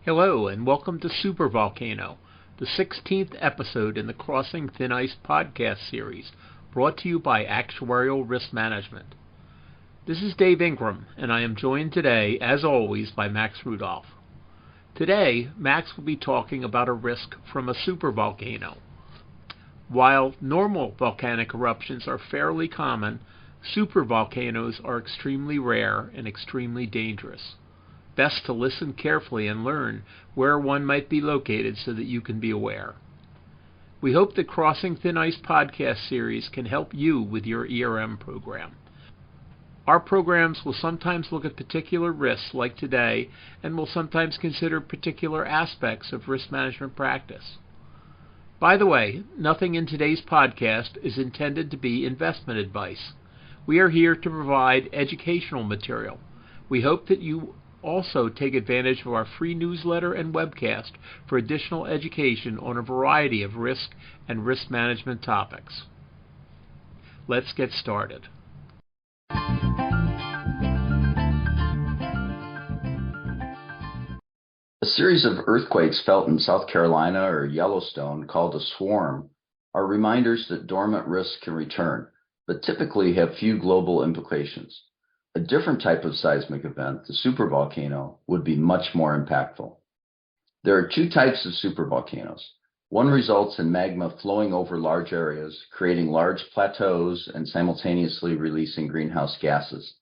Hello, and welcome to Super Volcano, the 16th episode in the Crossing Thin Ice podcast series, brought to you by Actuarial Risk Management. This is Dave Ingram, and I am joined today, as always, by Max Rudolph. Today, Max will be talking about a risk from a supervolcano. While normal volcanic eruptions are fairly common, supervolcanoes are extremely rare and extremely dangerous. Best to listen carefully and learn where one might be located so that you can be aware. We hope the Crossing Thin Ice podcast series can help you with your ERM program. Our programs will sometimes look at particular risks like today and will sometimes consider particular aspects of risk management practice. By the way, nothing in today's podcast is intended to be investment advice. We are here to provide educational material. We hope that you also take advantage of our free newsletter and webcast for additional education on a variety of risk and risk management topics. Let's get started. A series of earthquakes felt in South Carolina or Yellowstone, called a swarm, are reminders that dormant risks can return, but typically have few global implications. A different type of seismic event, the supervolcano, would be much more impactful. There are two types of supervolcanoes. One results in magma flowing over large areas, creating large plateaus and simultaneously releasing greenhouse gases.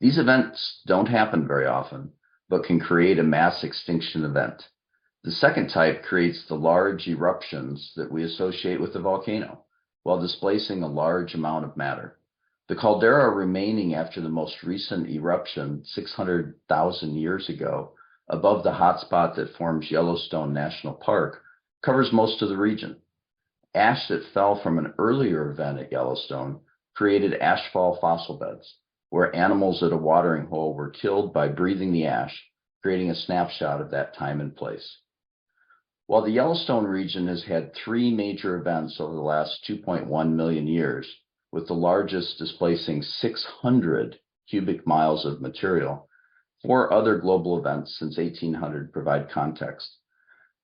These events don't happen very often, but can create a mass extinction event. The second type creates the large eruptions that we associate with the volcano, while displacing a large amount of matter. The caldera remaining after the most recent eruption 600,000 years ago, above the hotspot that forms Yellowstone National Park, covers most of the region. Ash that fell from an earlier event at Yellowstone created ashfall fossil beds, where animals at a watering hole were killed by breathing the ash, creating a snapshot of that time and place. While the Yellowstone region has had three major events over the last 2.1 million years, with the largest displacing 600 cubic miles of material, four other global events since 1800 provide context.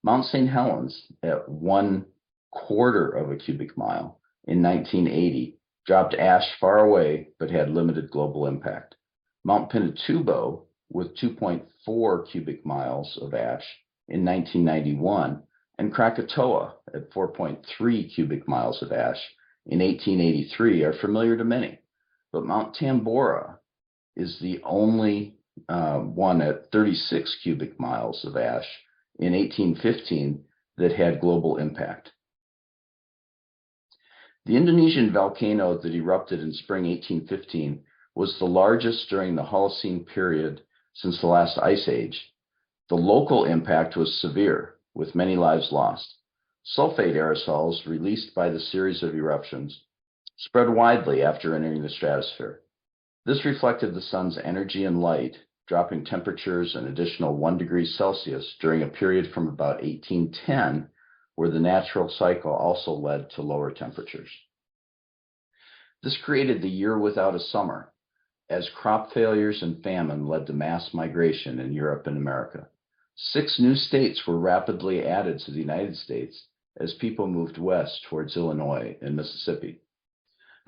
Mount St. Helens, at 1/4 of a cubic mile in 1980, dropped ash far away but had limited global impact. Mount Pinatubo, with 2.4 cubic miles of ash in 1991, and Krakatoa at 4.3 cubic miles of ash in 1883 are familiar to many, but Mount Tambora is the only one at 36 cubic miles of ash in 1815 that had global impact. The Indonesian volcano that erupted in spring 1815 was the largest during the Holocene period since the last ice age. The local impact was severe, with many lives lost. Sulfate aerosols released by the series of eruptions spread widely after entering the stratosphere. This reflected the sun's energy and light, dropping temperatures an additional 1 degree Celsius during a period from about 1810, where the natural cycle also led to lower temperatures. This created the year without a summer, as crop failures and famine led to mass migration in Europe and America. 6 new states were rapidly added to the United States as people moved west towards Illinois and Mississippi.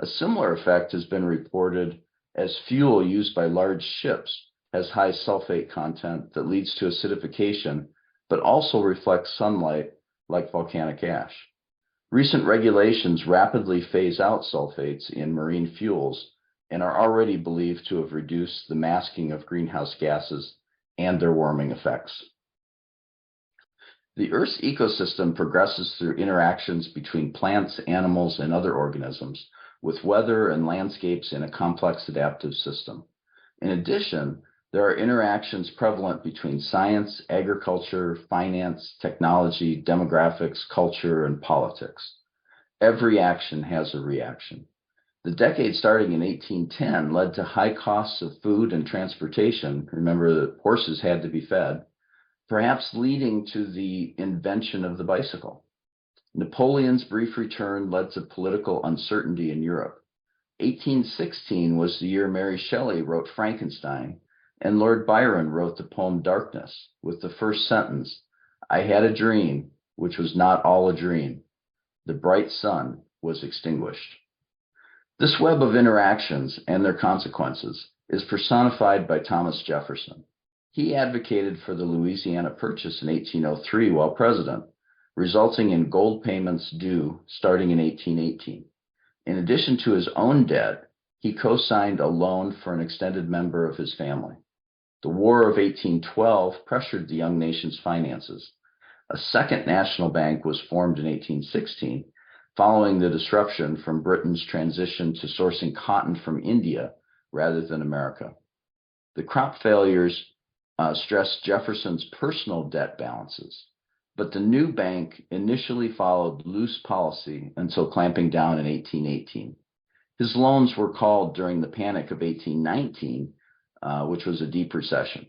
A similar effect has been reported as fuel used by large ships has high sulfate content that leads to acidification, but also reflects sunlight like volcanic ash. Recent regulations rapidly phase out sulfates in marine fuels and are already believed to have reduced the masking of greenhouse gases and their warming effects. The Earth's ecosystem progresses through interactions between plants, animals, and other organisms, with weather and landscapes in a complex adaptive system. In addition, there are interactions prevalent between science, agriculture, finance, technology, demographics, culture, and politics. Every action has a reaction. The decade starting in 1810 led to high costs of food and transportation. Remember that horses had to be fed, perhaps leading to the invention of the bicycle. Napoleon's brief return led to political uncertainty in Europe. 1816 was the year Mary Shelley wrote Frankenstein, And Lord Byron wrote the poem Darkness with the first sentence, "I had a dream, which was not all a dream. The bright sun was extinguished." This web of interactions and their consequences is personified by Thomas Jefferson. He advocated for the Louisiana Purchase in 1803 while president, resulting in gold payments due starting in 1818. In addition to his own debt, he co-signed a loan for an extended member of his family. The War of 1812 pressured the young nation's finances. A second national bank was formed in 1816, following the disruption from Britain's transition to sourcing cotton from India rather than America. The crop failures stressed Jefferson's personal debt balances, but the new bank initially followed loose policy until clamping down in 1818. His loans were called during the Panic of 1819, which was a deep recession.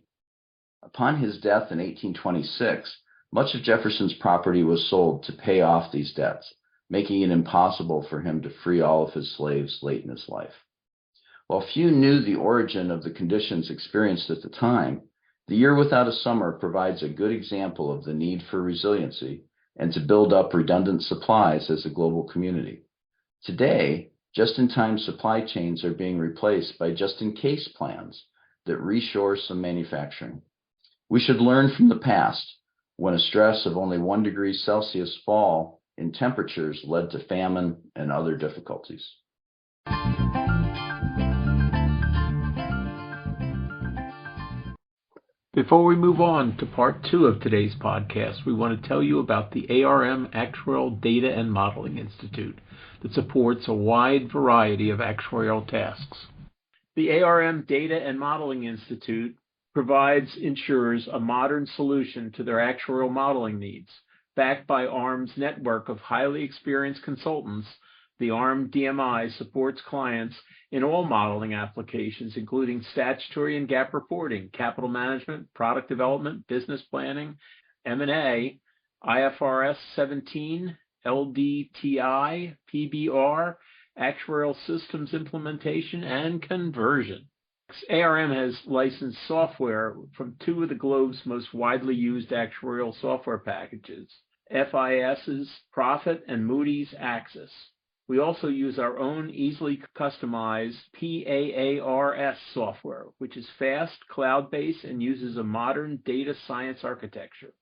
Upon his death in 1826, much of Jefferson's property was sold to pay off these debts, making it impossible for him to free all of his slaves late in his life. While few knew the origin of the conditions experienced at the time, the year without a summer provides a good example of the need for resiliency and to build up redundant supplies as a global community. Today, just-in-time supply chains are being replaced by just-in-case plans that reshore some manufacturing. We should learn from the past, when a stress of only 1 degree Celsius fall in temperatures led to famine and other difficulties. Before we move on to part 2 of today's podcast, we want to tell you about the ARM Actuarial Data and Modeling Institute that supports a wide variety of actuarial tasks. The ARM Data and Modeling Institute provides insurers a modern solution to their actuarial modeling needs. Backed by ARM's network of highly experienced consultants, the ARM DMI supports clients in all modeling applications, including statutory and GAAP reporting, capital management, product development, business planning, M&A, IFRS 17, LDTI, PBR, actuarial systems implementation, and conversion. ARM has licensed software from 2 of the globe's most widely used actuarial software packages, FIS's Profit and Moody's Axis. We also use our own easily customized PAARS software, which is fast, cloud-based, and uses a modern data science architecture.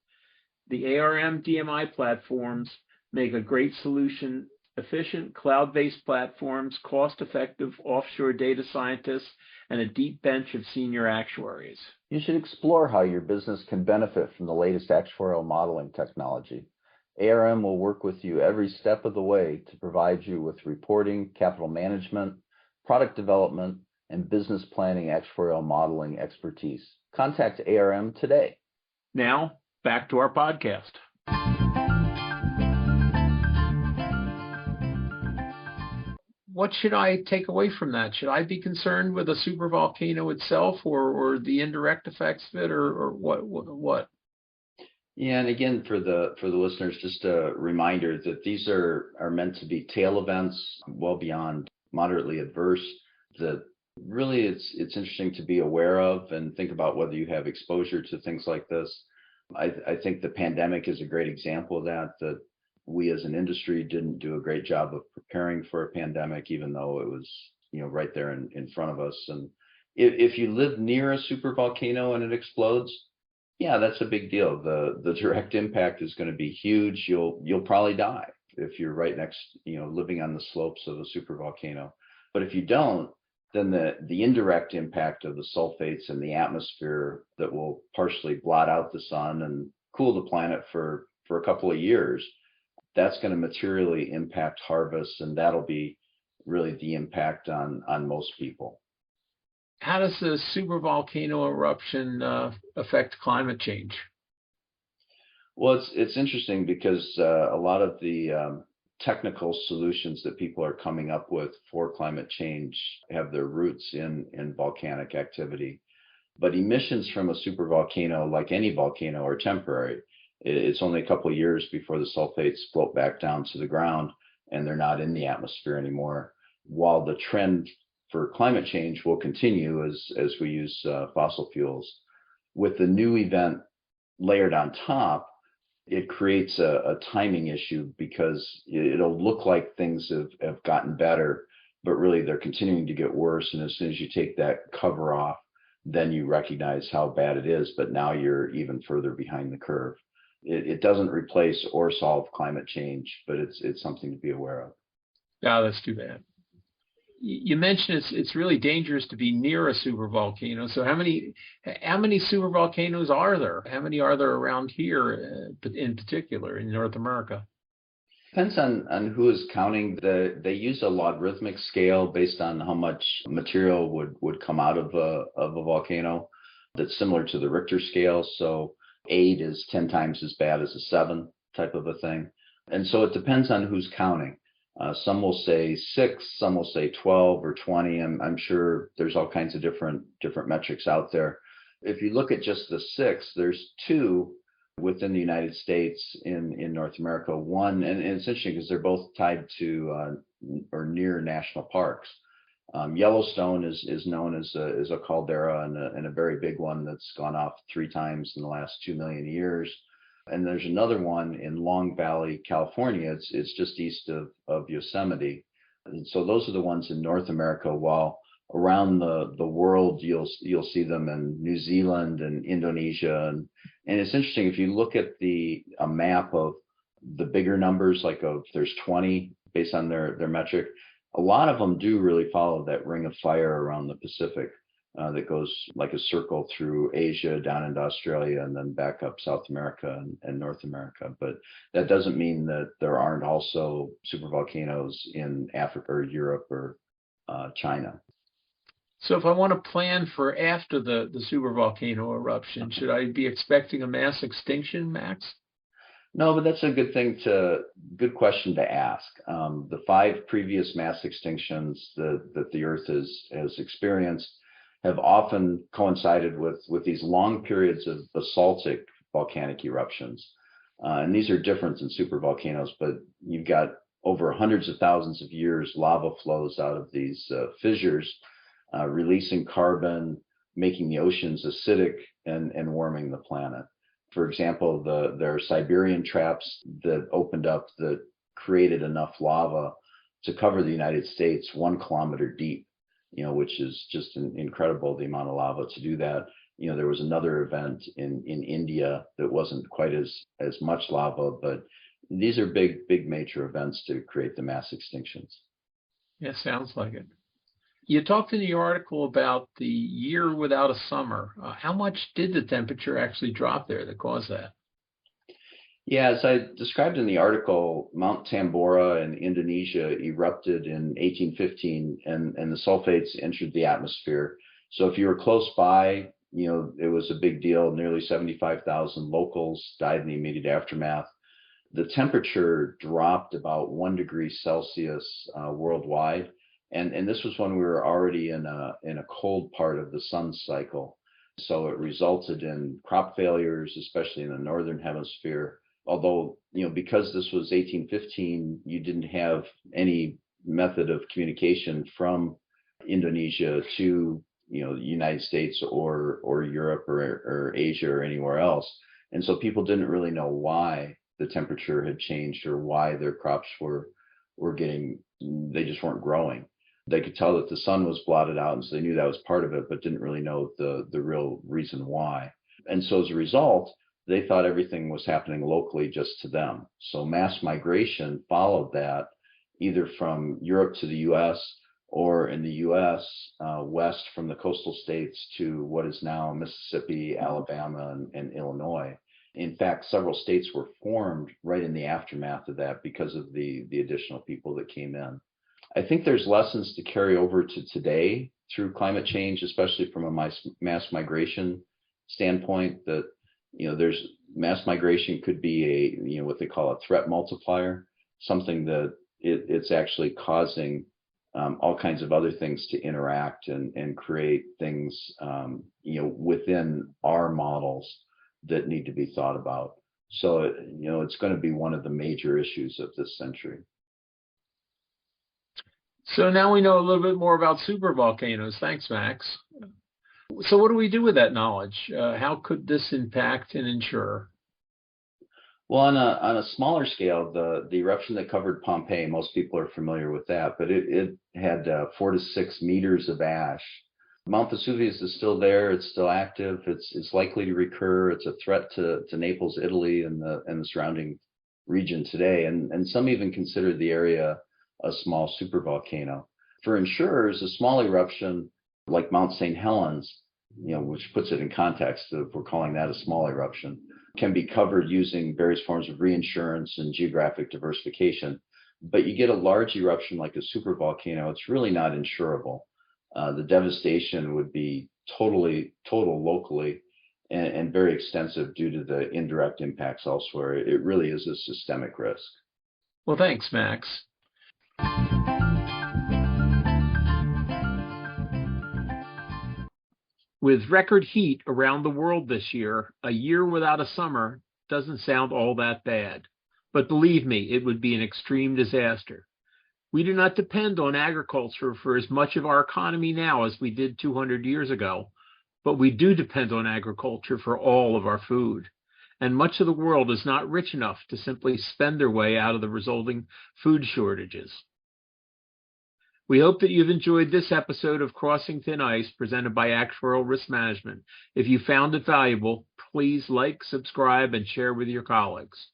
The ARM DMI platforms make a great solution: efficient, cloud-based platforms, cost-effective offshore data scientists, and a deep bench of senior actuaries. You should explore how your business can benefit from the latest actuarial modeling technology. ARM will work with you every step of the way to provide you with reporting, capital management, product development, and business planning actuarial modeling expertise. Contact ARM today. Now, back to our podcast. What should I take away from that? Should I be concerned with a supervolcano itself, or the indirect effects of it, or what? Yeah, and again, for the listeners, just a reminder that these are meant to be tail events, well beyond moderately adverse. That really it's interesting to be aware of and think about whether you have exposure to things like this. I think the pandemic is a great example of that we as an industry didn't do a great job of preparing for a pandemic, even though it was right there in front of us. And if you live near a supervolcano and it explodes, yeah, that's a big deal. The direct impact is going to be huge. You'll probably die if you're right next, living on the slopes of a supervolcano. But if you don't, then the indirect impact of the sulfates in the atmosphere that will partially blot out the sun and cool the planet for a couple of years, that's going to materially impact harvests, and that'll be really the impact on most people. How does the supervolcano eruption affect climate change? Well, it's interesting because a lot of the technical solutions that people are coming up with for climate change have their roots in volcanic activity. But emissions from a supervolcano, like any volcano, are temporary. It's only a couple of years before the sulfates float back down to the ground and they're not in the atmosphere anymore. While the trend for climate change will continue as we use fossil fuels. With the new event layered on top, it creates a timing issue because it'll look like things have gotten better, but really they're continuing to get worse. And as soon as you take that cover off, then you recognize how bad it is, but now you're even further behind the curve. It doesn't replace or solve climate change, but it's something to be aware of. No, that's too bad. You mentioned it's really dangerous to be near a supervolcano. So how many supervolcanoes are there? How many are there around here, in particular in North America? Depends on who is counting. They use a logarithmic scale based on how much material would come out of a volcano. That's similar to the Richter scale. So 8 is 10 times as bad as a 7 type of a thing. And so it depends on who's counting. Some will say 6, some will say 12 or 20. I'm sure there's all kinds of different metrics out there. If you look at just the 6, there's 2 within the United States in North America. One, and it's interesting because they're both tied to or near national parks. Yellowstone is known as a caldera and a very big one that's gone off 3 times in the last 2 million years. And there's another one in Long Valley, California. It's just east of Yosemite. And so those are the ones in North America, while around the world you'll see them in New Zealand and Indonesia. And it's interesting, if you look at a map of the bigger numbers, like there's 20 based on their metric, a lot of them do really follow that ring of fire around the Pacific. That goes like a circle through Asia down into Australia and then back up South America and North America. But that doesn't mean that there aren't also supervolcanoes in Africa or Europe or China. So if I want to plan for after the supervolcano eruption, should I be expecting a mass extinction, Max? No, but that's a good question to ask. The 5 previous mass extinctions that the Earth has experienced have often coincided with these long periods of basaltic volcanic eruptions. And these are different than supervolcanoes, but you've got over hundreds of thousands of years lava flows out of these fissures, releasing carbon, making the oceans acidic and warming the planet. For example, there are Siberian traps that opened up that created enough lava to cover the United States 1 kilometer deep. Which is just incredible, the amount of lava to do that. There was another event in India that wasn't quite as much lava, but these are big major events to create the mass extinctions. Yeah, sounds like it. You talked in your article about the year without a summer. How much did the temperature actually drop there that caused that? Yeah, as I described in the article, Mount Tambora in Indonesia erupted in 1815 and the sulfates entered the atmosphere. So if you were close by, it was a big deal. Nearly 75,000 locals died in the immediate aftermath. The temperature dropped about 1 degree Celsius worldwide. And this was when we were already in a cold part of the sun cycle. So it resulted in crop failures, especially in the northern hemisphere. Although, because this was 1815, you didn't have any method of communication from Indonesia to, the United States or Europe or Asia or anywhere else. And so people didn't really know why the temperature had changed or why their crops they just weren't growing. They could tell that the sun was blotted out, and so they knew that was part of it, but didn't really know the real reason why. And so as a result, they thought everything was happening locally just to them. So mass migration followed that, either from Europe to the US or in the US, west from the coastal states to what is now Mississippi, Alabama, and Illinois. In fact, several states were formed right in the aftermath of that because of the additional people that came in. I think there's lessons to carry over to today through climate change, especially from a mass migration standpoint, that there's mass migration could be what they call a threat multiplier, something that it's actually causing all kinds of other things to interact and create things within our models that need to be thought about. So it's going to be one of the major issues of this century. So now we know a little bit more about super volcanoes. Thanks, Max. So what do we do with that knowledge? How could this impact and ensure? Well, on a smaller scale, the eruption that covered Pompeii, most people are familiar with that, but it had 4 to 6 meters of ash. Mount Vesuvius is still there. It's still active. It's likely to recur. It's a threat to Naples, Italy, and the surrounding region today. And some even consider the area a small supervolcano. For insurers, a small eruption like Mount St. Helens, which puts it in context if we're calling that a small eruption, can be covered using various forms of reinsurance and geographic diversification. But you get a large eruption like a supervolcano, it's really not insurable. The devastation would be total locally and very extensive due to the indirect impacts elsewhere. It really is a systemic risk. Well, thanks, Max. With record heat around the world this year, a year without a summer doesn't sound all that bad. But believe me, it would be an extreme disaster. We do not depend on agriculture for as much of our economy now as we did 200 years ago, but we do depend on agriculture for all of our food. And much of the world is not rich enough to simply spend their way out of the resulting food shortages. We hope that you've enjoyed this episode of Crossing Thin Ice presented by Actuarial Risk Management. If you found it valuable, please like, subscribe, and share with your colleagues.